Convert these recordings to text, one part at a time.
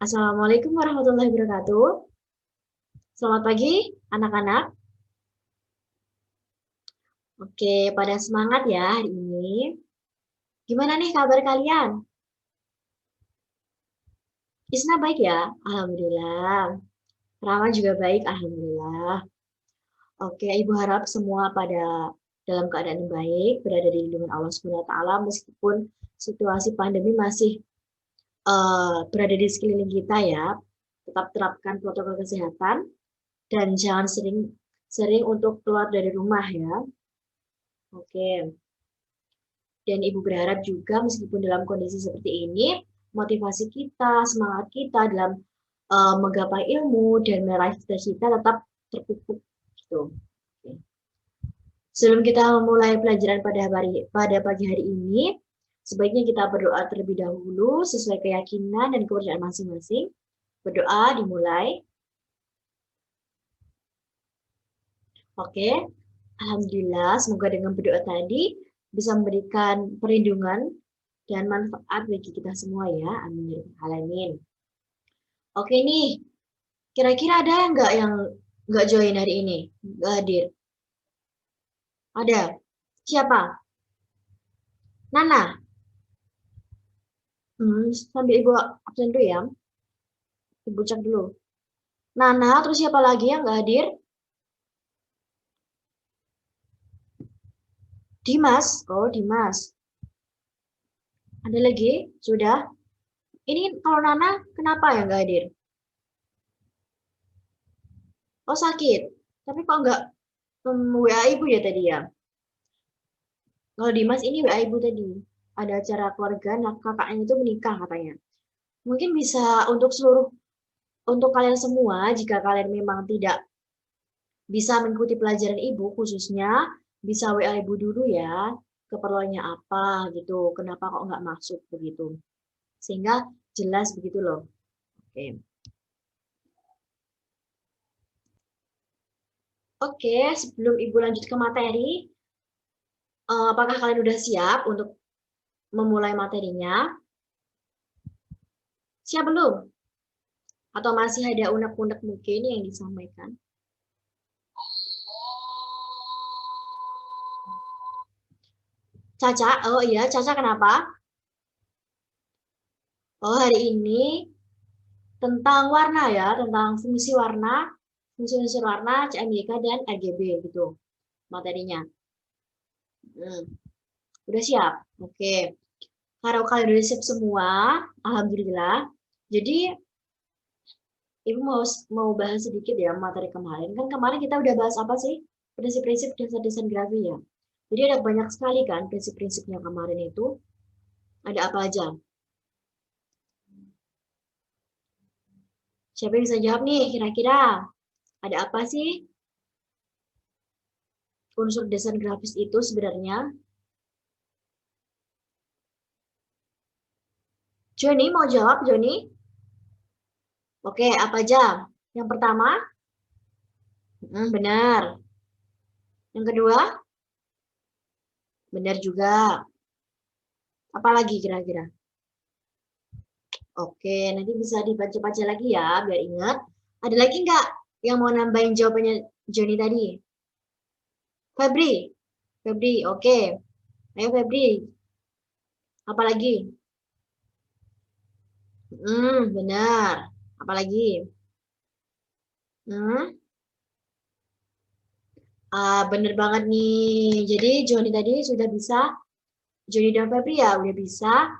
Assalamualaikum warahmatullahi wabarakatuh. Selamat pagi, anak-anak. Oke, pada semangat ya hari ini. Gimana nih kabar kalian? Isna baik ya? Alhamdulillah. Rama juga baik, alhamdulillah. Oke, Ibu harap semua pada dalam keadaan yang baik, berada di lindungan Allah Subhanahu wa taala meskipun situasi pandemi masih berada di sekeliling kita ya. Tetap terapkan protokol kesehatan dan jangan sering untuk keluar dari rumah ya. Oke. Dan Ibu berharap juga meskipun dalam kondisi seperti ini, motivasi kita, semangat kita dalam menggapai ilmu dan meraih cita-cita tetap terpupuk gitu. Oke. Sebelum kita memulai pelajaran pada pagi hari ini, sebaiknya kita berdoa terlebih dahulu sesuai keyakinan dan kepercayaan masing-masing. Berdoa dimulai. Oke, alhamdulillah semoga dengan berdoa tadi bisa memberikan perlindungan dan manfaat bagi kita semua ya. Amin ya rabbal alamin. Oke nih, kira-kira ada nggak yang nggak join hari ini? Nggak hadir? Ada. Siapa? Nana. Sambil Ibu absen dulu ya. Ibu cek dulu. Nana, terus siapa lagi yang nggak hadir? Dimas. Oh, Dimas. Ada lagi? Sudah? Ini kalau Nana, kenapa yang nggak hadir? Oh, sakit. Tapi kok nggak WA Ibu ya tadi ya? Kalau Dimas ini WA Ibu tadi. Ada acara keluarga, nah kakaknya itu menikah katanya. Mungkin bisa untuk kalian semua, jika kalian memang tidak bisa mengikuti pelajaran Ibu, khususnya bisa WA Ibu dulu ya, keperluannya apa gitu, kenapa kok nggak masuk begitu. Sehingga jelas begitu loh. Oke. Oke, sebelum Ibu lanjut ke materi, apakah kalian udah siap untuk memulai materinya? Siap belum? Atau masih ada unek-unek mungkin yang disampaikan? Caca, oh iya, Caca kenapa? Oh hari ini tentang warna ya, tentang fungsi warna, fungsi warna, CMYK, dan RGB gitu materinya. Udah siap? Oke. Kalau kalian udah siap semua, alhamdulillah. Jadi Ibu mau bahas sedikit ya materi kemarin. Kan kemarin kita udah bahas apa sih? Prinsip-prinsip dasar desain grafis ya. Jadi ada banyak sekali kan prinsip-prinsipnya kemarin itu. Ada apa aja? Siapa yang bisa jawab nih kira-kira? Ada apa sih unsur desain grafis itu sebenarnya? Joni mau jawab, Joni? Oke, apa aja? Yang pertama, benar. Yang kedua, benar juga. Apalagi kira-kira? Oke, nanti bisa dibaca-baca lagi ya, biar ingat. Ada lagi nggak yang mau nambahin jawabannya Joni tadi? Febri, Febri, oke. Ayo Febri, apalagi? Benar. Apalagi? Hmm? Bener banget nih. Jadi Joni tadi sudah bisa, Joni dan Febri ya udah bisa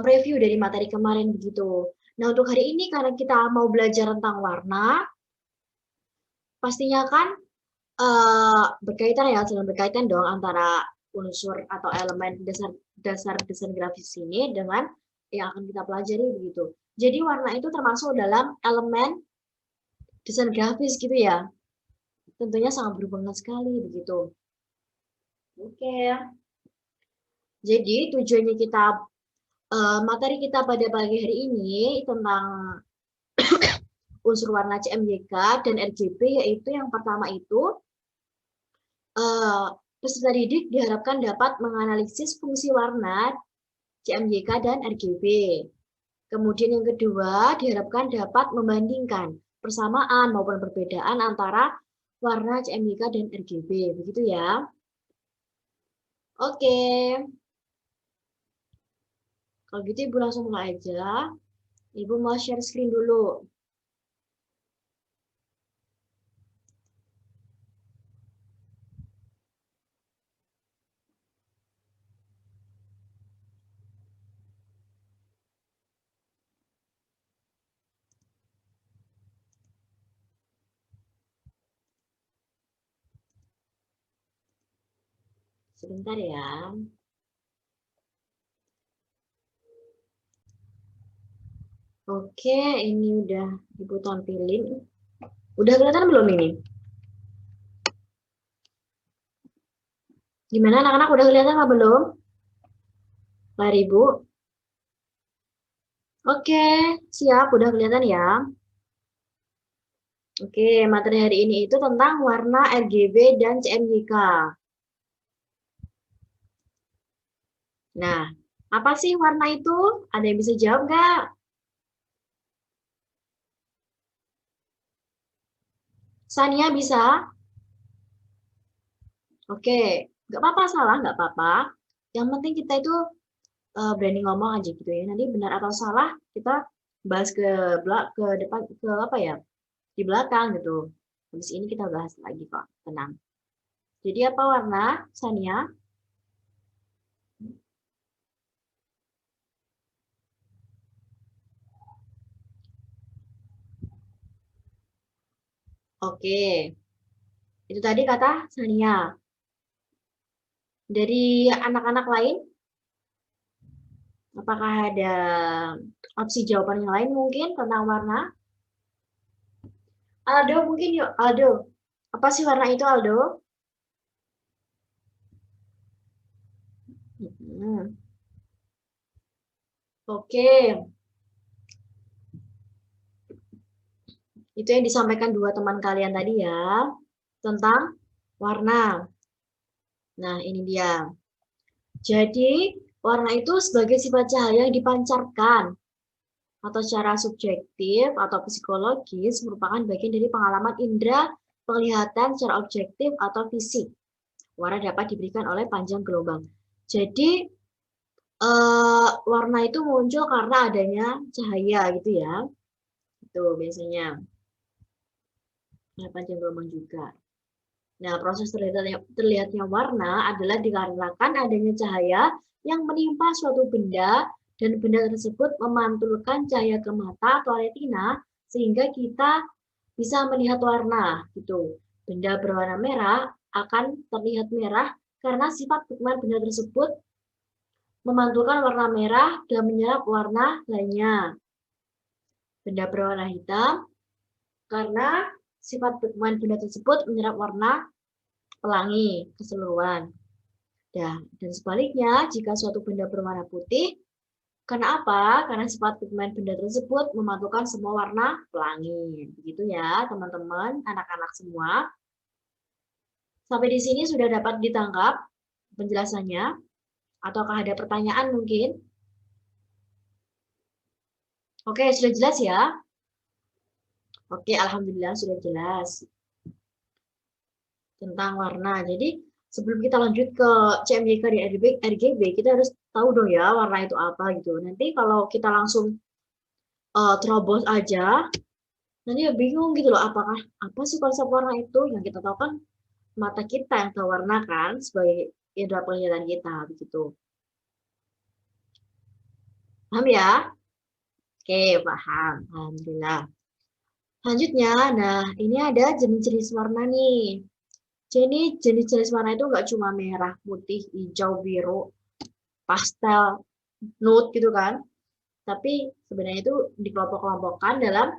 review dari materi kemarin begitu. Nah untuk hari ini karena kita mau belajar tentang warna, pastinya kan berkaitan ya, sangat berkaitan dong antara unsur atau elemen dasar desain grafis ini dengan yang akan kita pelajari begitu. Jadi warna itu termasuk dalam elemen desain grafis gitu ya. Tentunya sangat berhubungan sekali begitu. Oke. Jadi tujuannya kita materi kita pada pagi hari ini tentang unsur warna CMYK dan RGB, yaitu yang pertama itu peserta didik diharapkan dapat menganalisis fungsi warna CMYK dan RGB. Kemudian yang kedua, diharapkan dapat membandingkan persamaan maupun perbedaan antara warna CMYK dan RGB. Begitu ya. Oke. Kalau gitu Ibu langsung mulai aja. Ibu mau share screen dulu. Sebentar ya. Oke, ini udah Ibu tampilin. Udah kelihatan belum ini? Gimana anak-anak, udah kelihatan apa belum? Layar Ibu? Oke, siap, udah kelihatan ya. Oke, materi hari ini itu tentang warna RGB dan CMYK. Nah, apa sih warna itu? Ada yang bisa jawab nggak? Sania bisa? Oke, nggak apa-apa salah, nggak apa-apa. Yang penting kita itu berani ngomong aja gitu ya. Nanti benar atau salah kita bahas ke depan, ke apa ya, di belakang gitu. Habis ini kita bahas lagi kok, tenang. Jadi apa warna, Sania? Oke, itu tadi kata Sania. Dari anak-anak lain, apakah ada opsi jawaban yang lain mungkin tentang warna? Aldo mungkin yuk, Aldo. Apa sih warna itu, Aldo? Hmm. Oke, itu yang disampaikan dua teman kalian tadi ya, tentang warna. Nah, ini dia. Jadi, warna itu sebagai sifat cahaya yang dipancarkan atau secara subjektif atau psikologis merupakan bagian dari pengalaman indera penglihatan secara objektif atau fisik. Warna dapat diberikan oleh panjang gelombang. Jadi, warna itu muncul karena adanya cahaya gitu ya. Itu biasanya. Nah, panjang gelombang juga. Nah, proses terlihatnya warna adalah dikarenakan adanya cahaya yang menimpa suatu benda dan benda tersebut memantulkan cahaya ke mata atau retina sehingga kita bisa melihat warna gitu. Benda berwarna merah akan terlihat merah karena sifat pigmen benda tersebut memantulkan warna merah dan menyerap warna lainnya. Benda berwarna hitam karena sifat pigmen benda tersebut menyerap warna pelangi keseluruhan. Dan sebaliknya, jika suatu benda berwarna putih, karena apa? Karena sifat pigmen benda tersebut memantulkan semua warna pelangi. Begitu ya, teman-teman, anak-anak semua. Sampai di sini sudah dapat ditangkap penjelasannya? Ataukah ada pertanyaan mungkin? Oke, sudah jelas ya? Oke, alhamdulillah sudah jelas tentang warna. Jadi, sebelum kita lanjut ke CMYK dan RGB, kita harus tahu dong ya warna itu apa gitu. Nanti kalau kita langsung terobos aja, nanti ya bingung gitu loh, apakah apa sih konsep warna itu? Yang kita tahu kan mata kita yang tahu warna kan sebagai indera penglihatan kita begitu. Paham ya? Oke, paham. Alhamdulillah. Selanjutnya, nah ini ada jenis-jenis warna nih. Jadi jenis-jenis warna itu nggak cuma merah, putih, hijau, biru, pastel, nude gitu kan. Tapi sebenarnya itu dikelompok-kelompokkan dalam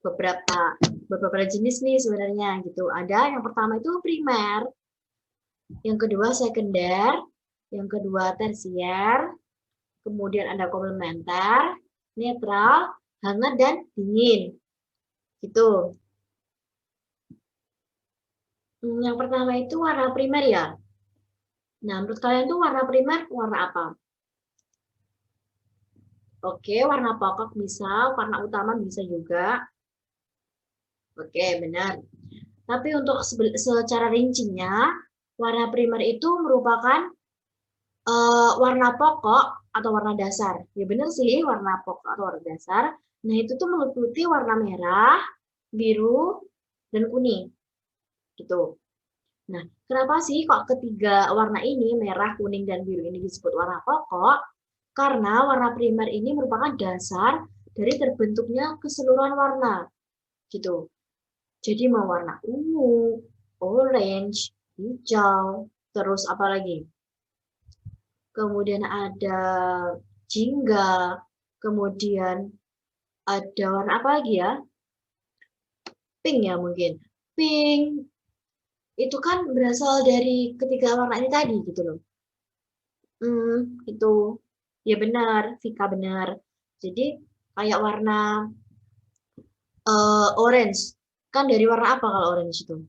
beberapa jenis nih sebenarnya gitu. Ada yang pertama itu primer, yang kedua sekunder, yang kedua tersier, kemudian ada komplementer, netral, hangat dan dingin. Gitu. Yang pertama itu warna primer ya. Nah, menurut kalian tuh warna primer warna apa? Oke, warna pokok bisa, warna utama bisa juga. Oke, benar. Tapi untuk secara rincinya, warna primer itu merupakan warna pokok atau warna dasar. Ya benar sih, warna pokok atau warna dasar. Nah, itu tuh meliputi warna merah, biru, dan kuning. Gitu. Nah, kenapa sih kok ketiga warna ini, merah, kuning, dan biru ini disebut warna pokok? Karena warna primer ini merupakan dasar dari terbentuknya keseluruhan warna. Gitu. Jadi mau warna ungu, orange, hijau, terus apa lagi? Kemudian ada jingga, kemudian ada warna apa lagi ya? Pink ya mungkin. Pink itu kan berasal dari ketiga warna ini tadi gitu loh. Itu. Ya benar, Vika benar. Jadi kayak warna orange. Kan dari warna apa kalau orange itu?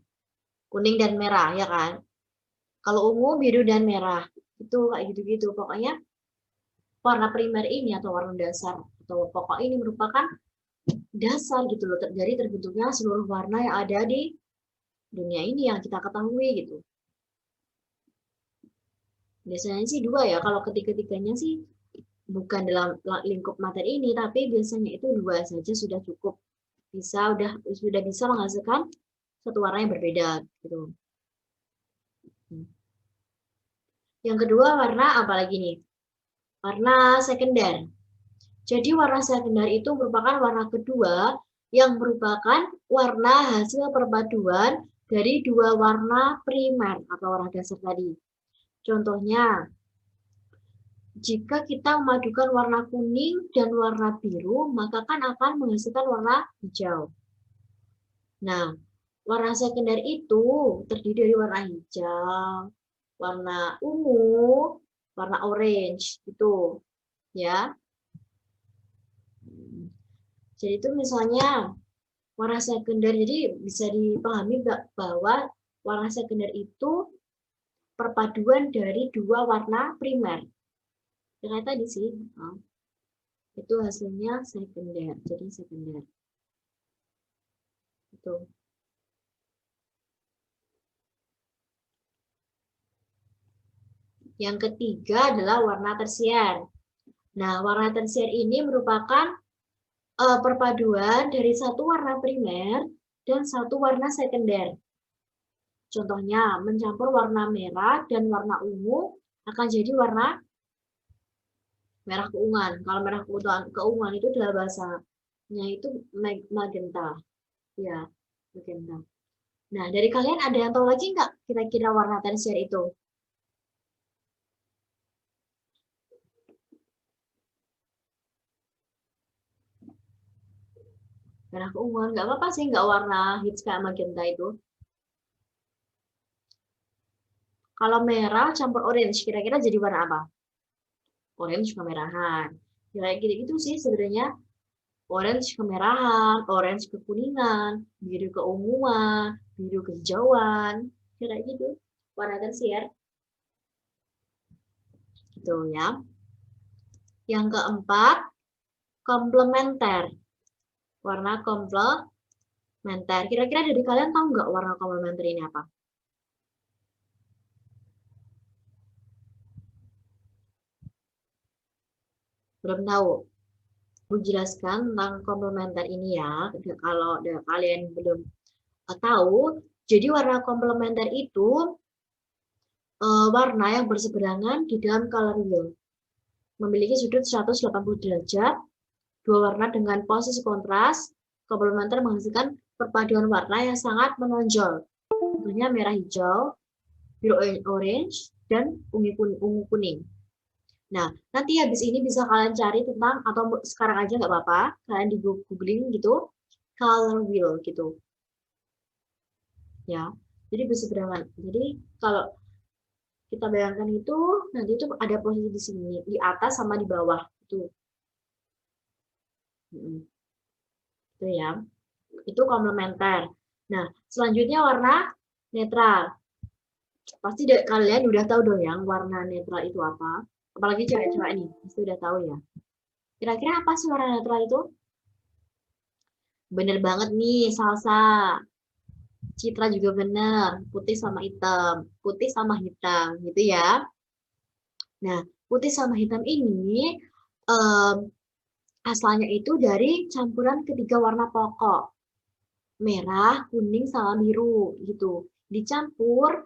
Kuning dan merah, ya kan? Kalau ungu, biru, dan merah. Itu kayak gitu-gitu. Pokoknya warna primer ini atau warna dasar atau pokok ini merupakan dasar gitu loh dari terbentuknya seluruh warna yang ada di dunia ini yang kita ketahui gitu. Biasanya sih dua ya, kalau ketiga-tiganya sih bukan dalam lingkup materi ini, tapi biasanya itu dua saja sudah cukup. Sudah bisa menghasilkan satu warna yang berbeda gitu. Yang kedua warna apa lagi nih? Warna sekunder. Jadi warna sekunder itu merupakan warna kedua yang merupakan warna hasil perpaduan dari dua warna primer atau warna dasar tadi. Contohnya, jika kita memadukan warna kuning dan warna biru, maka kan akan menghasilkan warna hijau. Nah, warna sekunder itu terdiri dari warna hijau, warna ungu, warna orange, gitu ya. Jadi itu misalnya warna sekunder, jadi bisa dipahami bahwa warna sekunder itu perpaduan dari dua warna primer. Yang tadi sih, itu hasilnya sekunder, jadi sekunder. Itu. Yang ketiga adalah warna tersier. Nah, warna tersier ini merupakan perpaduan dari satu warna primer dan satu warna sekunder. Contohnya, mencampur warna merah dan warna ungu akan jadi warna merah keunguan. Kalau merah keunguan itu adalah bahasanya itu magenta. Ya, magenta. Nah, dari kalian ada yang tahu lagi nggak kira-kira warna tersier itu? Merah keunguan, nggak apa-apa sih, nggak warna hits kayak magenta itu. Kalau merah campur orange, kira-kira jadi warna apa? Orange kemerahan. Ya, kayak gitu-gitu sih sebenarnya. Orange kemerahan, orange kekuningan, biru keunguan, biru kehijauan. Ya, kayak gitu. Warna tersier. Gitu ya. Yang keempat, komplementer. Warna komplementer. Kira-kira dari kalian tahu nggak warna komplementer ini apa? Belum tahu. Aku jelaskan tentang komplementer ini ya. Kalau kalian belum tahu, jadi warna komplementer itu warna yang berseberangan di dalam color wheel. Memiliki sudut 180 derajat, dua warna dengan posisi kontras, komplementer menghasilkan perpaduan warna yang sangat menonjol. Contohnya merah hijau, biru orange, dan ungu kuning. Nah, nanti habis ini bisa kalian cari tentang, atau sekarang aja nggak apa-apa, kalian di googling gitu, color wheel gitu. Ya, jadi berseberangan. Jadi kalau kita bayangkan itu, nanti itu ada posisi di sini, di atas sama di bawah. Itu. Itu ya. Itu komplementer. Nah, selanjutnya warna netral. Pasti kalian udah tahu dong yang warna netral itu apa. Apalagi cewek-cewek nih, pasti udah tahu ya. Kira-kira apa sih warna netral itu? Bener banget nih, Salsa. Citra juga bener, putih sama hitam. Putih sama hitam, gitu ya. Nah, putih sama hitam ini em, asalnya itu dari campuran ketiga warna pokok. Merah, kuning, sama biru, gitu. Dicampur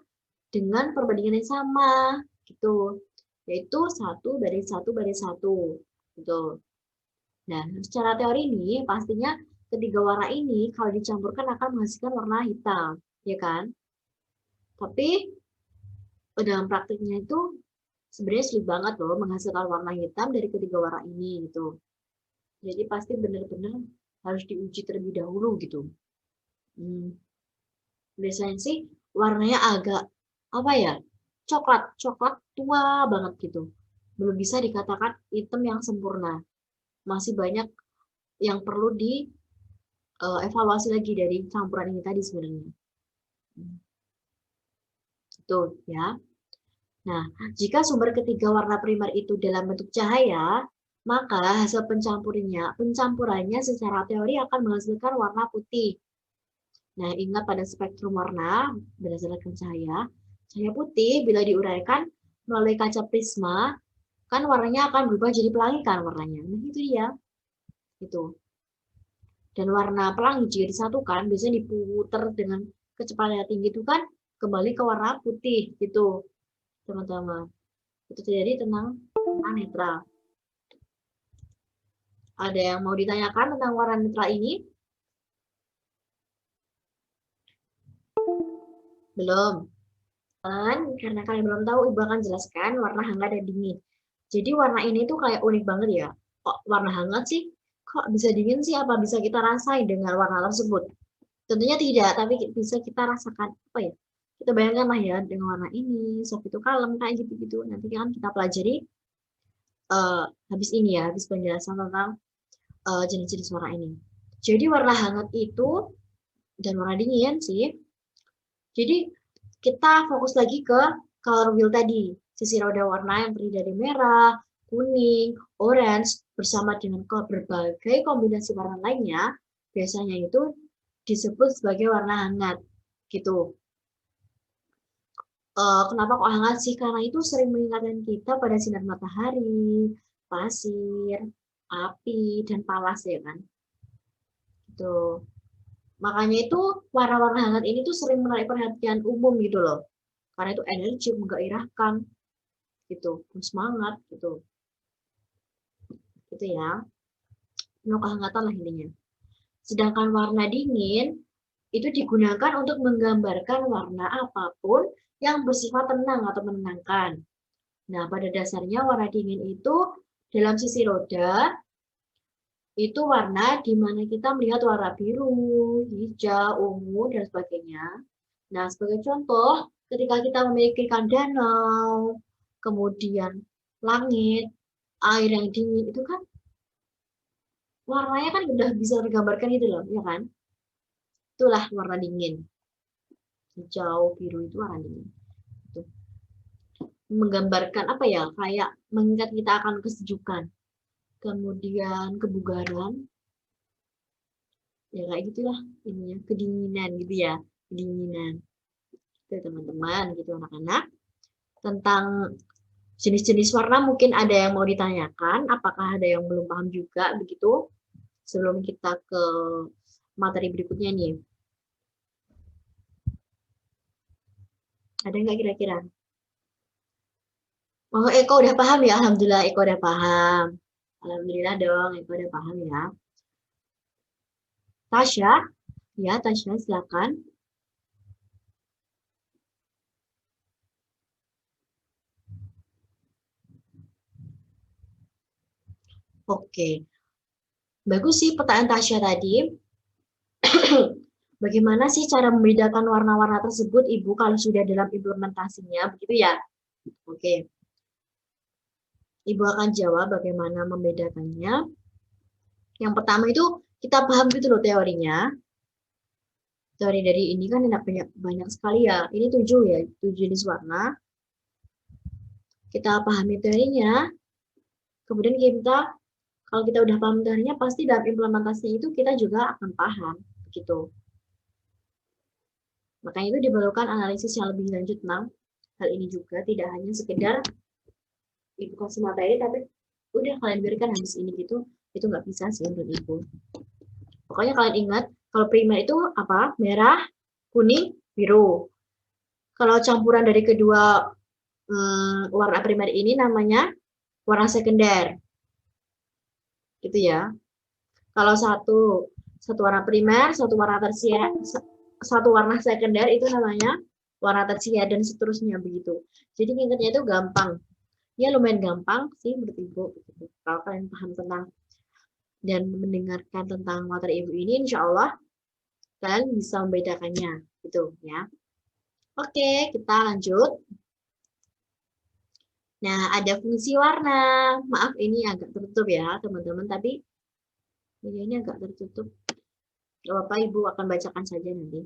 dengan perbandingan yang sama, gitu. Yaitu 1 banding 1 banding 1, gitu. Nah, secara teori ini, pastinya ketiga warna ini kalau dicampurkan akan menghasilkan warna hitam, ya kan? Tapi dalam praktiknya itu sebenarnya sulit banget loh menghasilkan warna hitam dari ketiga warna ini gitu. Jadi pasti benar-benar harus diuji terlebih dahulu gitu. Hmm, biasanya sih warnanya agak apa ya? Coklat, coklat tua banget gitu. Belum bisa dikatakan hitam yang sempurna. Masih banyak yang perlu dievaluasi lagi dari campuran ini tadi sebenarnya. Itu ya. Nah, jika sumber ketiga warna primer itu dalam bentuk cahaya, maka hasil pencampurannya secara teori akan menghasilkan warna putih. Nah, ingat pada spektrum warna berdasarkan cahaya, cahaya putih bila diuraikan melalui kaca prisma, kan warnanya akan berubah jadi pelangi kan warnanya. Nah, itu dia. Itu. Dan warna pelangi jika disatukan, biasanya diputer dengan kecepatan yang tinggi itu kan kembali ke warna putih gitu, teman-teman. Itu terjadi tentang warna netral. Ada yang mau ditanyakan tentang warna netral ini? Belum. Karena kalian belum tahu, Ibu akan jelaskan warna hangat dan dingin. Jadi warna ini tuh kayak unik banget ya. Kok warna hangat sih? Kok bisa dingin sih? Apa bisa kita rasain dengan warna tersebut? Tentunya tidak, tapi bisa kita rasakan apa ya? Kita bayangkan lah ya dengan warna ini, sok itu kalem kayak gitu-gitu. Nanti kan kita pelajari habis ini ya, habis penjelasan tentang jenis-jenis warna ini. Jadi warna hangat itu dan warna dingin sih. Jadi kita fokus lagi ke color wheel tadi. Sisi roda warna yang terdiri dari merah, kuning, orange, bersama dengan berbagai kombinasi warna lainnya, biasanya itu disebut sebagai warna hangat. Gitu. Kenapa kok hangat sih? Karena itu sering mengingatkan kita pada sinar matahari, pasir, api, dan palas ya kan. Gitu. Makanya itu warna-warna hangat ini tuh sering menarik perhatian umum gitu loh. Karena itu energi, menggairahkan, gitu, semangat, gitu. Gitu ya. Penuh kehangatan lah intinya. Sedangkan warna dingin itu digunakan untuk menggambarkan warna apapun yang bersifat tenang atau menenangkan. Nah, pada dasarnya warna dingin itu dalam sisi roda itu warna di mana kita melihat warna biru, hijau, ungu, dan sebagainya. Nah, sebagai contoh, ketika kita memikirkan danau, kemudian langit, air yang dingin, itu kan warnanya kan udah bisa tergambarkan itu loh, ya kan? Itulah warna dingin. Hijau, biru itu warna dingin. Itu. Menggambarkan apa ya, kayak mengingat kita akan kesejukan. Kemudian kebugaran, ya kayak gitulah ininya, kedinginan gitu ya, kedinginan. Itu teman-teman, gitu anak-anak. Tentang jenis-jenis warna mungkin ada yang mau ditanyakan, apakah ada yang belum paham juga begitu? Sebelum kita ke materi berikutnya nih. Ada nggak kira-kira? Oh, Eko udah paham ya? Alhamdulillah Eko udah paham. Alhamdulillah dong, Eko udah paham ya. Tasya, ya Tasya silakan. Oke, bagus sih pertanyaan Tasya tadi. Bagaimana sih cara membedakan warna-warna tersebut, Ibu, kalau sudah dalam implementasinya, begitu ya? Oke, Ibu akan jawab bagaimana membedakannya. Yang pertama itu kita paham gitu loh teorinya. Teori dari ini kan banyak, banyak sekali ya. Ini 7 ya, 7 jenis warna. Kita pahami teorinya, kemudian kita Kalau kita udah paham teorinya, pasti dalam implementasinya itu kita juga akan paham, begitu. Makanya itu diperlukan analisis yang lebih lanjut tentang hal ini juga, tidak hanya sekedar ibu kasih materi, tapi udah kalian berikan habis ini gitu, itu nggak bisa sih menurut ibu. Pokoknya kalian ingat, kalau primer itu apa? Merah, kuning, biru. Kalau campuran dari kedua warna primer ini namanya warna sekunder. Gitu ya. Kalau satu warna primer, satu warna tersier, satu warna sekunder itu namanya warna tersier dan seterusnya begitu. Jadi ingatnya itu gampang. Ya lumayan gampang sih menurut ibu. Kalau kalian paham tentang dan mendengarkan tentang materi ibu ini, insya Allah kalian bisa membedakannya, gitu ya. Oke, kita lanjut. Nah, ada fungsi warna. Maaf, ini agak tertutup ya, teman-teman. Tapi ini agak tertutup. Gak apa-apa, ibu akan bacakan saja nanti.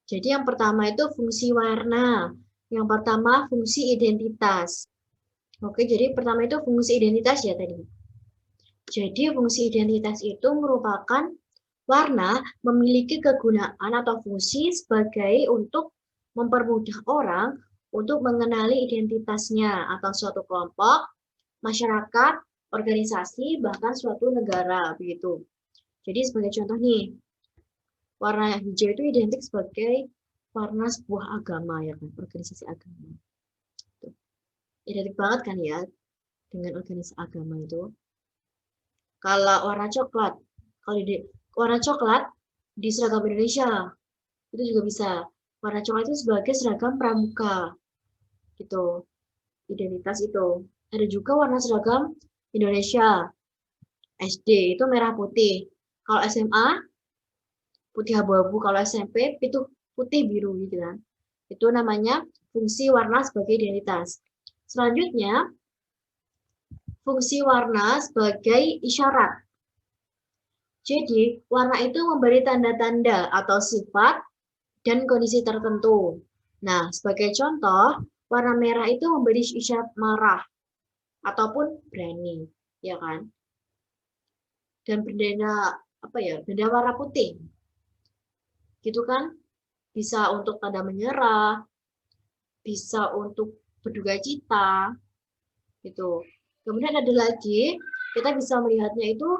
Jadi yang pertama itu fungsi warna. Yang pertama fungsi identitas. Oke, jadi pertama itu fungsi identitas ya tadi. Jadi fungsi identitas itu merupakan warna memiliki kegunaan atau fungsi sebagai untuk mempermudah orang untuk mengenali identitasnya atau suatu kelompok, masyarakat, organisasi, bahkan suatu negara begitu. Jadi sebagai contoh nih, warna hijau itu identik sebagai warna sebuah agama ya kan, organisasi agama. Tuh. Identik banget kan ya dengan organisasi agama itu. Kalau warna coklat, kalau di warna coklat di seragam Indonesia itu juga bisa. Warna coklat itu sebagai seragam pramuka, gitu. Identitas itu. Ada juga warna seragam Indonesia. SD itu merah putih. Kalau SMA putih abu-abu. Kalau SMP itu putih biru gitu kan. Itu namanya fungsi warna sebagai identitas. Selanjutnya fungsi warna sebagai isyarat. Jadi, warna itu memberi tanda-tanda atau sifat dan kondisi tertentu. Nah, sebagai contoh, warna merah itu memberi isyarat marah ataupun berani, ya kan? Dan bendera apa ya? Bendera warna putih. Gitu kan? Bisa untuk tanda menyerah, bisa untuk berduka cita, gitu. Kemudian ada lagi, kita bisa melihatnya itu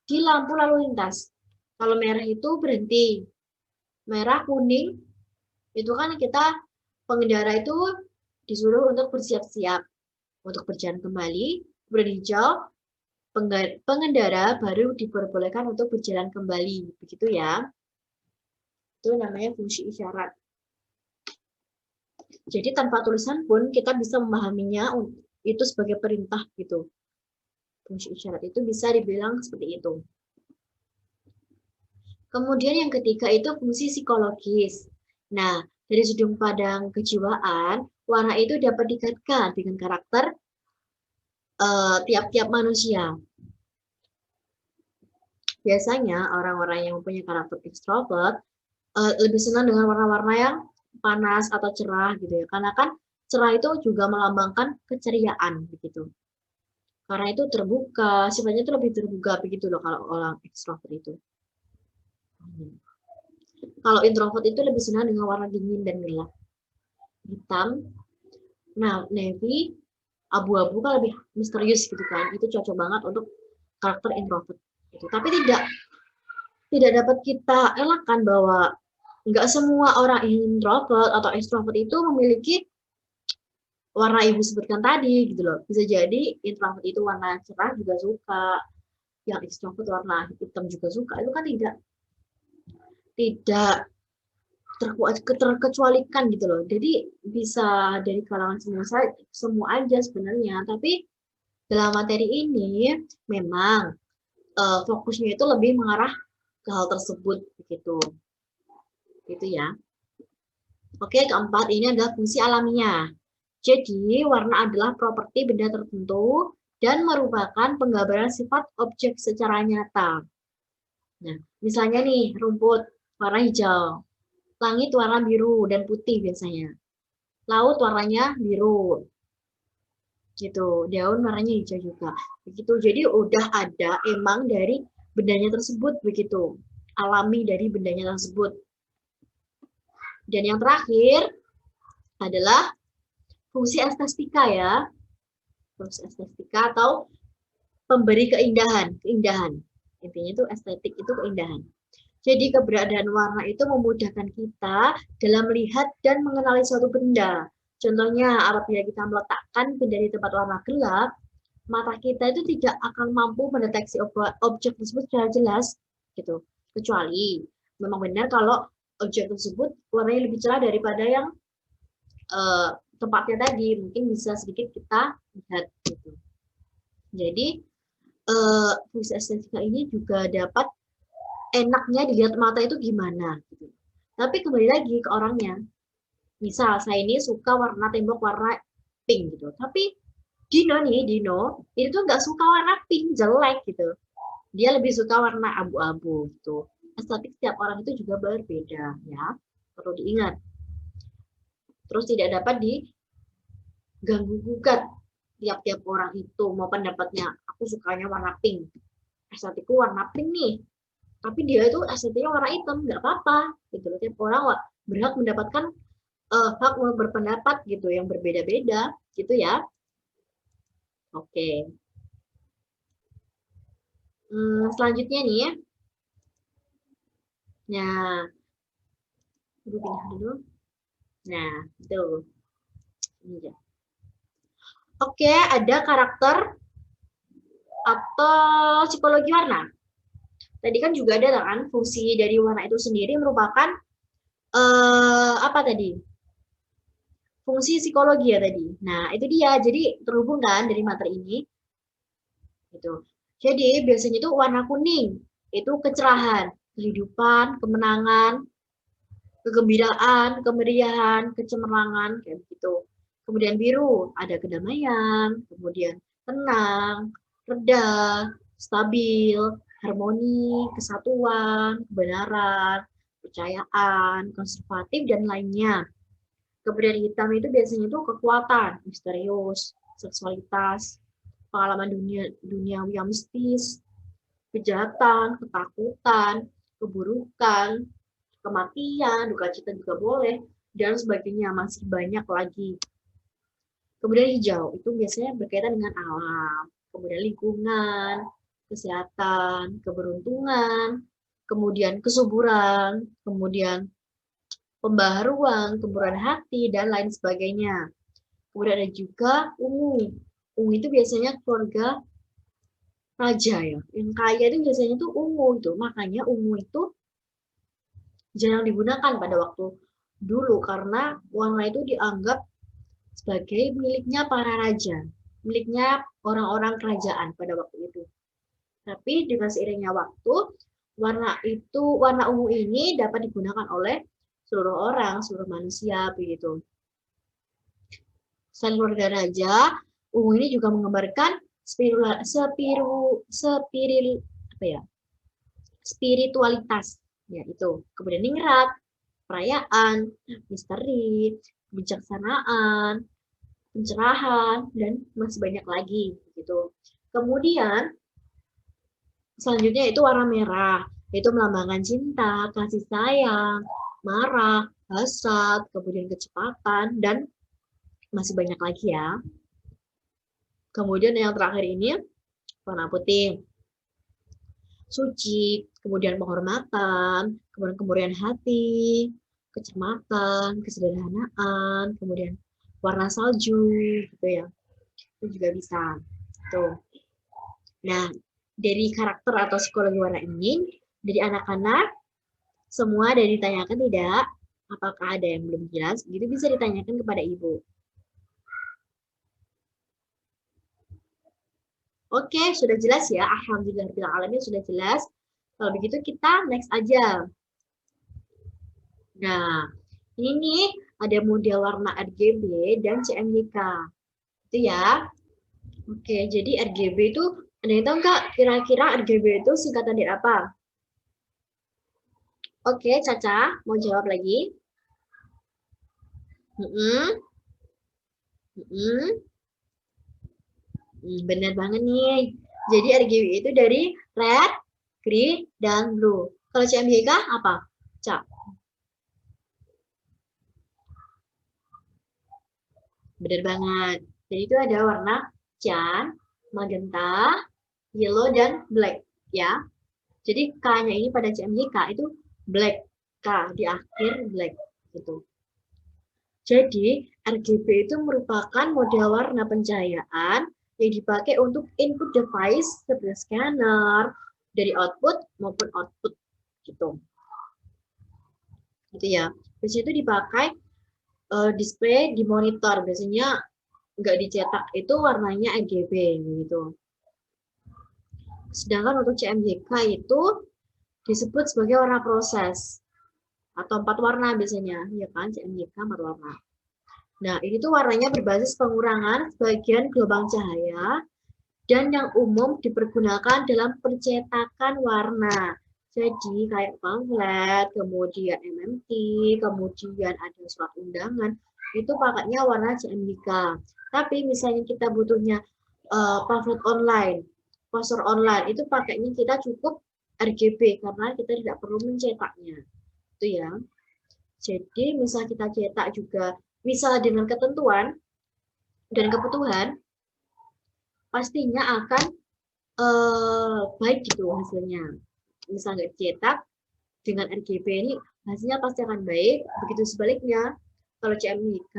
di lampu lalu lintas. Kalau merah itu berhenti. Merah, kuning, itu kan kita pengendara itu disuruh untuk bersiap-siap untuk berjalan kembali. Kemudian hijau, pengendara baru diperbolehkan untuk berjalan kembali. Begitu ya. Itu namanya fungsi isyarat. Jadi tanpa tulisan pun kita bisa memahaminya itu sebagai perintah gitu. Fungsi isyarat itu bisa dibilang seperti itu. Kemudian yang ketiga itu fungsi psikologis. Nah, dari sudut pandang kejiwaan, warna itu dapat dikaitkan dengan karakter tiap-tiap manusia. Biasanya orang-orang yang mempunyai karakter ekstrovert lebih senang dengan warna-warna yang panas atau cerah gitu ya. Karena kan cerah itu juga melambangkan keceriaan begitu. Karena itu terbuka, sifatnya itu lebih terbuka begitu loh kalau orang ekstrovert itu. Kalau introvert itu lebih senang dengan warna dingin dan gelap. Hitam, nah navy, abu-abu kan lebih misterius gitu kan. Itu cocok banget untuk karakter introvert. Gitu. Tapi tidak dapat kita elakkan bahwa nggak semua orang introvert atau extrovert itu memiliki warna ibu sebutkan tadi gitu loh. Bisa jadi introvert itu warna cerah juga suka, yang extrovert warna hitam juga suka. Itu kan tidak terkecualikan gitu loh. Jadi bisa dari kalangan semua aja sebenarnya. Tapi dalam materi ini memang fokusnya itu lebih mengarah ke hal tersebut begitu. Gitu ya. Oke, keempat ini adalah fungsi alamiah. Jadi, warna adalah properti benda tertentu dan merupakan penggambaran sifat objek secara nyata. Nah, misalnya nih, rumput warna hijau, langit warna biru dan putih biasanya. Laut warnanya biru. gitu. Daun warnanya hijau juga. Begitu. Jadi udah ada emang dari bendanya tersebut begitu. Alami dari bendanya tersebut. Dan yang terakhir adalah fungsi estetika ya. Fungsi estetika atau pemberi keindahan, keindahan. Intinya itu estetik itu keindahan. Jadi keberadaan warna itu memudahkan kita dalam melihat dan mengenali suatu benda. Contohnya, apabila kita meletakkan benda di tempat warna gelap, mata kita itu tidak akan mampu mendeteksi objek tersebut secara jelas, gitu. Kecuali memang benar kalau objek tersebut warnanya lebih cerah daripada yang tempatnya tadi, mungkin bisa sedikit kita lihat, gitu. Jadi fungsi estetika ini juga dapat enaknya dilihat mata itu gimana gitu. Tapi kembali lagi ke orangnya. Misal saya ini suka warna tembok warna pink gitu. Tapi Dino itu tuh nggak suka warna pink, jelek gitu. Dia lebih suka warna abu-abu gitu. Estetik setiap orang itu juga berbeda ya. Perlu diingat. Terus tidak dapat diganggu gugat tiap-tiap orang itu mau pendapatnya. Aku sukanya warna pink. Estetikku warna pink nih. Tapi dia itu estetiknya warna hitam, nggak apa-apa gitu loh. Tiap orang berhak mendapatkan hak berpendapat gitu yang berbeda-beda gitu ya. Oke. Selanjutnya nih ya. Nah, gue pindah dulu. Nah, itu. Ini aja. Oke, ada karakter atau psikologi warna. Tadi kan juga ada kan fungsi dari warna itu sendiri merupakan apa tadi? Fungsi psikologi ya tadi. Nah, itu dia. Jadi terhubung kan dari materi ini. Gitu. Jadi biasanya itu warna kuning itu kecerahan, kehidupan, kemenangan, kegembiraan, kemeriahan, kecemerlangan kayak begitu. Kemudian biru ada kedamaian, kemudian tenang, reda, stabil, harmoni, kesatuan, kebenaran, kepercayaan, konservatif dan lainnya. Kemudian hitam itu biasanya itu kekuatan, misterius, seksualitas, pengalaman duniawi yang mistis, kejahatan, ketakutan, keburukan, kematian, duka cita juga boleh, dan sebagainya, masih banyak lagi. Kemudian hijau, itu biasanya berkaitan dengan alam, kemudian lingkungan, kesehatan, keberuntungan, kemudian kesuburan, kemudian pembaharuan, kemurahan hati, dan lain sebagainya. Kemudian ada juga ungu. Ungu itu biasanya keluarga raja ya. Yang kaya itu biasanya tuh ungu itu. Makanya ungu itu jarang digunakan pada waktu dulu karena warna itu dianggap sebagai miliknya para raja, miliknya orang-orang kerajaan pada waktu itu. Tapi dengan seiringnya waktu, warna ungu ini dapat digunakan oleh seluruh orang, seluruh manusia begitu. Selain keluarga raja, ungu ini juga menggambarkan spiritualitas, yaitu kemudian ningrat, perayaan, misteri, kebijaksanaan, pencerahan, dan masih banyak lagi gitu. Kemudian selanjutnya itu warna merah, itu melambangkan cinta, kasih sayang, marah, hasad, kemudian kecepatan, dan masih banyak lagi ya. Kemudian yang terakhir ini warna putih, suci, kemudian penghormatan, kemudian kemurnian hati, kecermatan, kesederhanaan, kemudian warna salju gitu ya. Itu juga bisa. Tuh. Nah, dari karakter atau psikologi warna ini, dari anak-anak, semua ada ditanyakan tidak? Apakah ada yang belum jelas? Gitu bisa ditanyakan kepada ibu. Oke, sudah jelas ya. Alhamdulillah sudah jelas. Kalau begitu kita next aja. Nah, ini ada model warna RGB dan CMYK. Itu ya. Oke, jadi RGB itu ada yang tahu nggak kira-kira RGB itu singkatan dari apa? Oke, Caca mau jawab lagi? Mm -mm. Mm -mm. Bener banget nih. Jadi RGB itu dari red, green, dan blue. Kalau CMYK apa? Cak. Bener banget. Jadi itu ada warna cyan, magenta, yellow, dan black. Ya. Jadi K-nya ini pada CMYK itu black. K di akhir black. Gitu. Jadi RGB itu merupakan model warna pencahayaan yang dipakai untuk input device seperti scanner, dari output maupun output. Gitu. Gitu ya. Biasanya itu dipakai display di monitor. Biasanya nggak dicetak itu warnanya RGB gitu. Sedangkan untuk CMYK itu disebut sebagai warna proses atau 4 warna biasanya, ya kan? CMYK 4 warna. Nah, ini tuh warnanya berbasis pengurangan sebagian gelombang cahaya dan yang umum dipergunakan dalam percetakan warna. Jadi kayak pamflet, kemudian MMT, kemudian ada surat undangan, itu pakainya warna CMYK. Tapi misalnya kita butuhnya pamflet online, poster online, itu pakainya kita cukup RGB karena kita tidak perlu mencetaknya. Itu ya. Jadi misal kita cetak juga, misal dengan ketentuan dan kebutuhan, pastinya akan baik gitu hasilnya. Misal nggak dicetak, dengan RGB ini hasilnya pasti akan baik. Begitu sebaliknya, kalau CMYK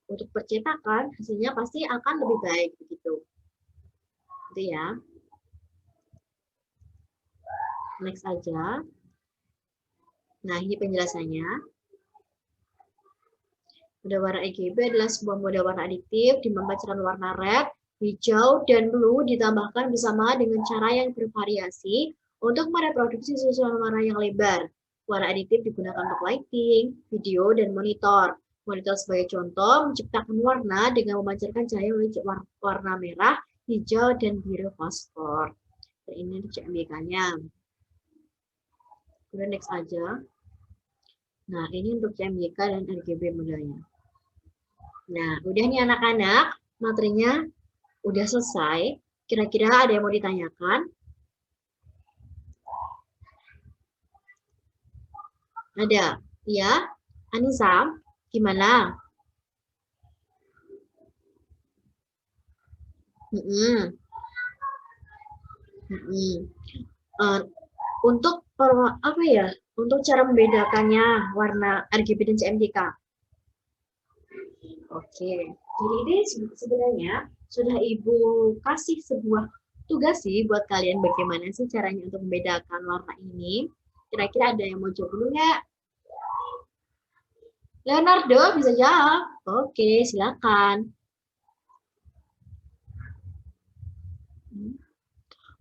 untuk percetakan hasilnya pasti akan lebih baik begitu. Itu ya. Next aja. Nah, ini penjelasannya. Model warna RGB adalah sebuah model warna adiktif di mana pancaran warna red, hijau, dan blue ditambahkan bersama dengan cara yang bervariasi untuk mereproduksi susunan warna yang lebar. Warna adiktif digunakan untuk lighting, video, dan monitor. Monitor sebagai contoh menciptakan warna dengan memancarkan cahaya warna merah, hijau, dan biru fosfor. Dan ini CMYK-nya. Kemudian next aja. Nah, ini untuk CMYK dan RGB modelnya. Nah, udah nih anak-anak, materinya udah selesai. Kira-kira ada yang mau ditanyakan? Ada? Ya? Anissa, gimana? Untuk apa ya? Untuk cara membedakannya warna RGB dan CMYK. Oke, jadi ini sebenarnya sudah Ibu kasih sebuah tugas sih buat kalian bagaimana sih caranya untuk membedakan warna ini. Kira-kira ada yang mau jawab dulu nggak? Leonardo bisa jawab? Oke, silakan.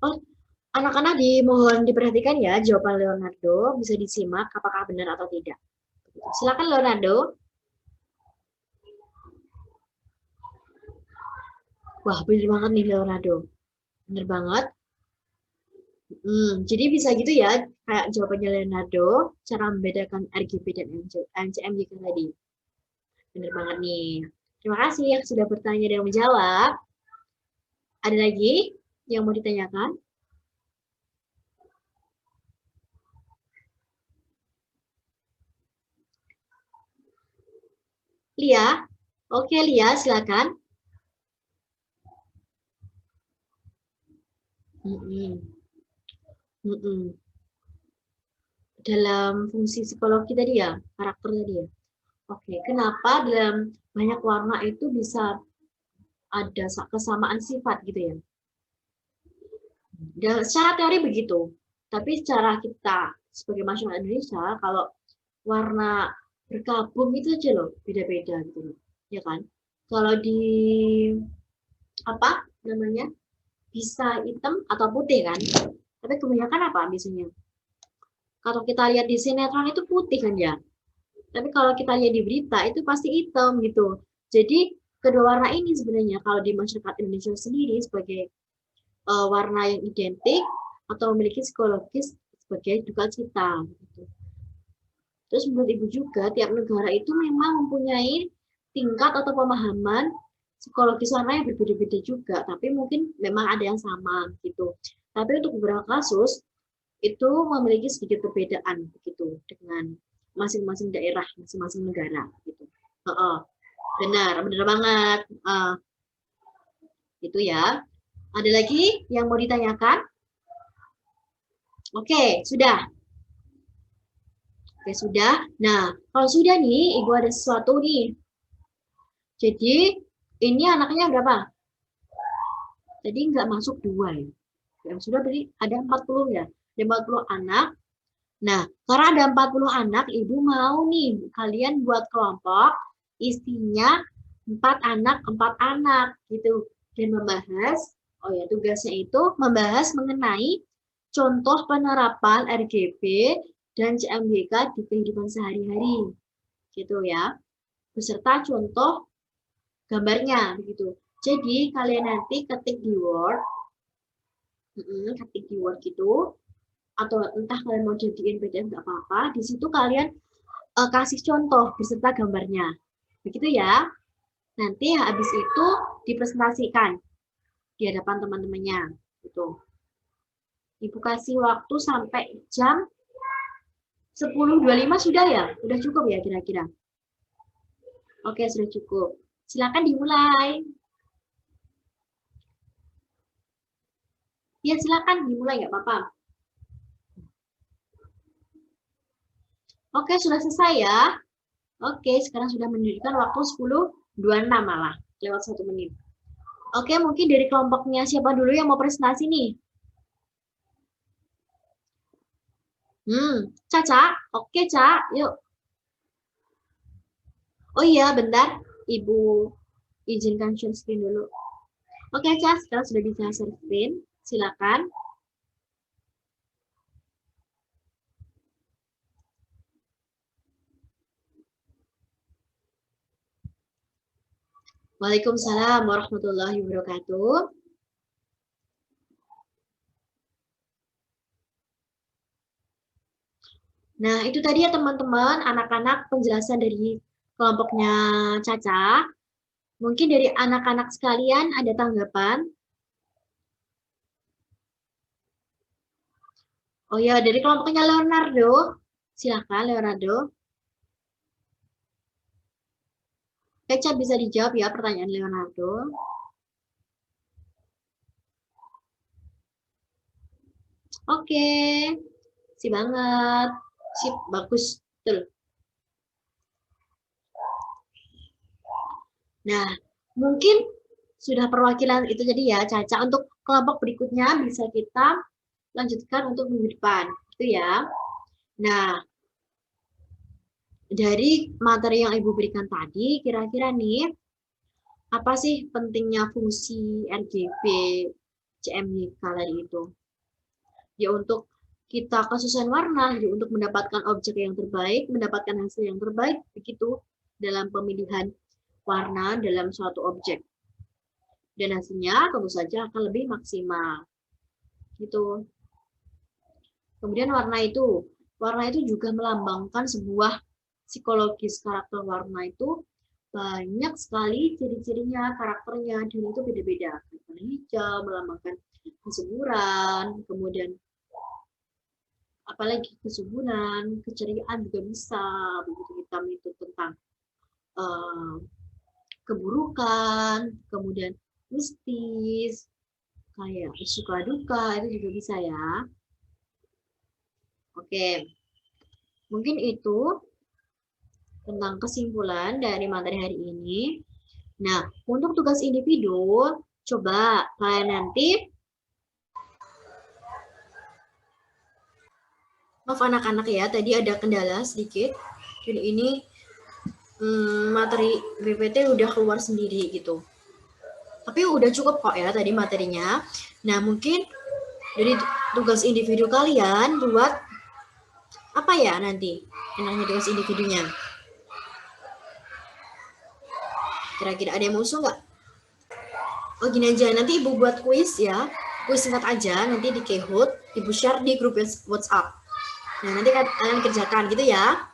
Oh, anak-anak dimohon diperhatikan ya jawaban Leonardo, bisa disimak apakah benar atau tidak. Silakan Leonardo. Wah, bener banget nih Leonardo. Bener banget. Jadi bisa gitu ya, kayak jawabannya Leonardo, cara membedakan RGB dan MCMYK tadi. Bener banget nih. Terima kasih yang sudah bertanya dan menjawab. Ada lagi yang mau ditanyakan? Lia? Oke, Lia, silakan. Dalam fungsi psikologi tadi ya, karakter tadi ya. Oke, kenapa dalam banyak warna itu bisa ada kesamaan sifat gitu ya? Dan secara teori begitu, tapi secara kita sebagai masyarakat Indonesia, kalau warna berkabung itu aja loh, beda-beda gitu loh, ya kan? Kalau di apa namanya bisa hitam atau putih kan? Tapi kebanyakan apa biasanya? Kalau kita lihat di sinetron itu putih kan ya? Tapi kalau kita lihat di berita itu pasti hitam gitu. Jadi kedua warna ini sebenarnya kalau di masyarakat Indonesia sendiri sebagai warna yang identik atau memiliki psikologis sebagai duka cita. Gitu. Terus menurut Ibu juga tiap negara itu memang mempunyai tingkat atau pemahaman psikologis warnanya berbeda-beda juga, tapi mungkin memang ada yang sama gitu. Tapi untuk beberapa kasus itu memiliki sedikit perbedaan begitu dengan masing-masing daerah, masing-masing negara gitu. Benar banget. Itu ya. Ada lagi yang mau ditanyakan? Oke, sudah. Oke, sudah. Nah, kalau sudah nih, Ibu ada sesuatu nih. Jadi, ini anaknya berapa? Jadi nggak masuk 2 ya. Yang sudah berarti ada 40 ya. Ada 40 anak. Nah, karena ada 40 anak, Ibu mau nih kalian buat kelompok isinya 4 anak gitu. Dan membahas, tugasnya itu membahas mengenai contoh penerapan RGB dan CMYK di kehidupan sehari-hari. Gitu ya. Beserta contoh gambarnya begitu. Jadi kalian nanti ketik di Word, gitu, atau entah kalian mau jadiin PDF nggak apa-apa. Di situ kalian kasih contoh beserta gambarnya, begitu ya. Nanti habis itu dipresentasikan di hadapan teman-temannya, gitu. Ibu kasih waktu sampai jam 10.25 sudah ya? Udah cukup ya kira-kira? Oke, sudah cukup. Silakan dimulai. Ya, silakan dimulai, nggak apa-apa. Oke, sudah selesai ya. Oke, sekarang sudah menunjukkan waktu 10.26 malah, lewat 1 menit. Oke, mungkin dari kelompoknya siapa dulu yang mau presentasi nih? Caca? Oke, Ca, yuk. Oh iya, bentar. Ibu izinkan share screen dulu. Oke, Ca, sekarang sudah bisa share screen. Silakan. Waalaikumsalam warahmatullahi wabarakatuh. Nah, itu tadi ya teman-teman, anak-anak penjelasan dari kelompoknya Caca. Mungkin dari anak-anak sekalian ada tanggapan? Oh ya, dari kelompoknya Leonardo. Silakan Leonardo. Caca bisa dijawab ya pertanyaan Leonardo. Oke. Sip banget. Sip, bagus. Betul. Nah, mungkin sudah perwakilan itu jadi ya, Caca. Untuk kelompok berikutnya bisa kita lanjutkan untuk minggu depan. Itu ya. Nah, dari materi yang Ibu berikan tadi, kira-kira nih, apa sih pentingnya fungsi RGB CMYK tadi itu? Ya untuk kita kesusahan warna, ya untuk mendapatkan objek yang terbaik, mendapatkan hasil yang terbaik, begitu dalam pemilihan warna dalam suatu objek. Dan hasilnya tentu saja akan lebih maksimal. Gitu. Kemudian warna itu juga melambangkan sebuah psikologis. Karakter warna itu banyak sekali ciri-cirinya, karakternya, dan itu beda-beda. Warna hijau melambangkan kesuburan, kemudian apalagi kesuburan, keceriaan juga bisa. Begitu hitam itu tentang keburukan, kemudian mistis, kayak suka duka, itu juga bisa ya. Oke, mungkin itu tentang kesimpulan dari materi hari ini. Nah, untuk tugas individu, coba kalian nanti, maaf anak-anak ya, tadi ada kendala sedikit. Jadi ini materi BPT udah keluar sendiri gitu. Tapi udah cukup kok ya tadi materinya. Nah, mungkin dari tugas individu kalian buat apa ya nanti enaknya tugas individunya? Kira-kira ada yang mau usul nggak? Oh gini aja, nanti Ibu buat kuis ya. Kuis singkat aja, nanti di Kahoot, Ibu share di grup WhatsApp. Nah, nanti kalian kerjakan gitu ya.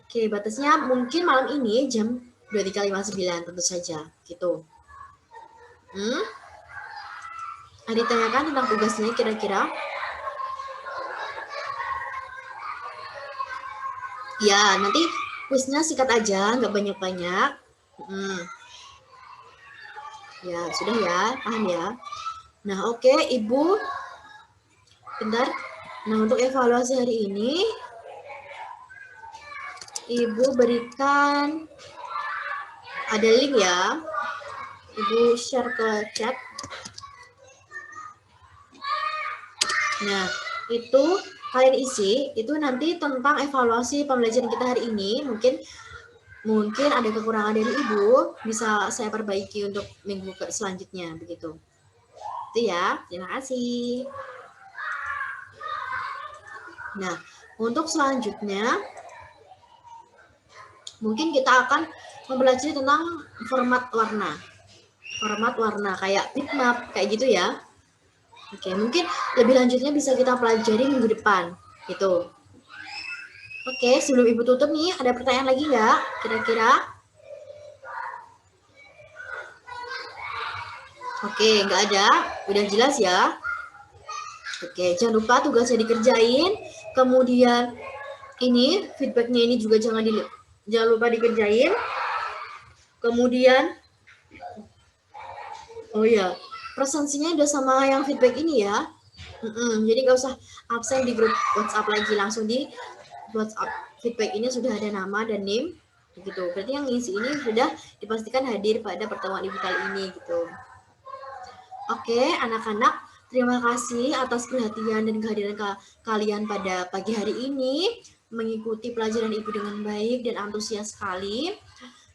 Oke, batasnya mungkin malam ini jam 23.59 tentu saja gitu. Ada ditanyakan tentang tugasnya kira-kira? Ya, nanti kuisnya singkat aja, nggak banyak-banyak. Ya, sudah ya, paham ya. Nah, oke, Ibu. Bentar. Nah, untuk evaluasi hari ini, Ibu berikan ada link ya. Ibu share ke chat. Nah, itu kalian isi, itu nanti tentang evaluasi pembelajaran kita hari ini. Mungkin ada kekurangan dari Ibu, bisa saya perbaiki untuk minggu selanjutnya, begitu. Itu ya, terima kasih. Nah, untuk selanjutnya, mungkin kita akan mempelajari tentang format warna. Format warna, kayak bitmap, kayak gitu ya. Oke, mungkin lebih lanjutnya bisa kita pelajari minggu depan, gitu. Oke, sebelum Ibu tutup nih, ada pertanyaan lagi nggak, kira-kira? Oke, nggak ada. Udah jelas ya? Oke, jangan lupa tugasnya dikerjain. Kemudian ini feedbacknya ini juga jangan lupa dikerjain. Kemudian, oh ya, presensinya udah sama yang feedback ini ya. Jadi nggak usah absen di grup WhatsApp lagi, langsung di WhatsApp feedback ini sudah ada nama dan name gitu. Berarti yang ngisi ini sudah dipastikan hadir pada pertemuan Ibu kali ini gitu. Oke, anak-anak, terima kasih atas perhatian dan kehadiran kalian pada pagi hari ini, mengikuti pelajaran Ibu dengan baik dan antusias sekali.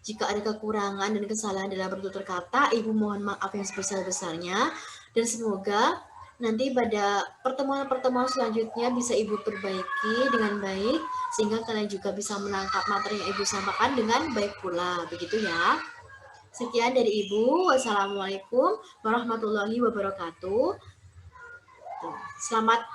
Jika ada kekurangan dan kesalahan dalam bertutur kata, Ibu mohon maaf yang sebesar-besarnya, dan semoga nanti pada pertemuan-pertemuan selanjutnya bisa Ibu perbaiki dengan baik, sehingga kalian juga bisa menangkap materi yang Ibu sampaikan dengan baik pula, begitu ya. Sekian dari Ibu. Wassalamualaikum warahmatullahi wabarakatuh. Selamat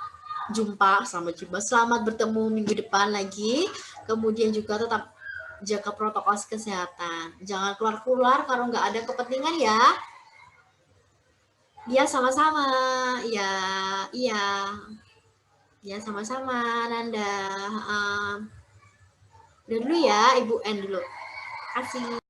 jumpa, selamat bertemu minggu depan lagi. Kemudian juga tetap jaga protokol kesehatan. Jangan keluar-keluar kalau nggak ada kepentingan ya. Ya, sama-sama. Ya, iya. Ya, sama-sama, Nanda. Udah dulu ya, Ibu N dulu. Kasih.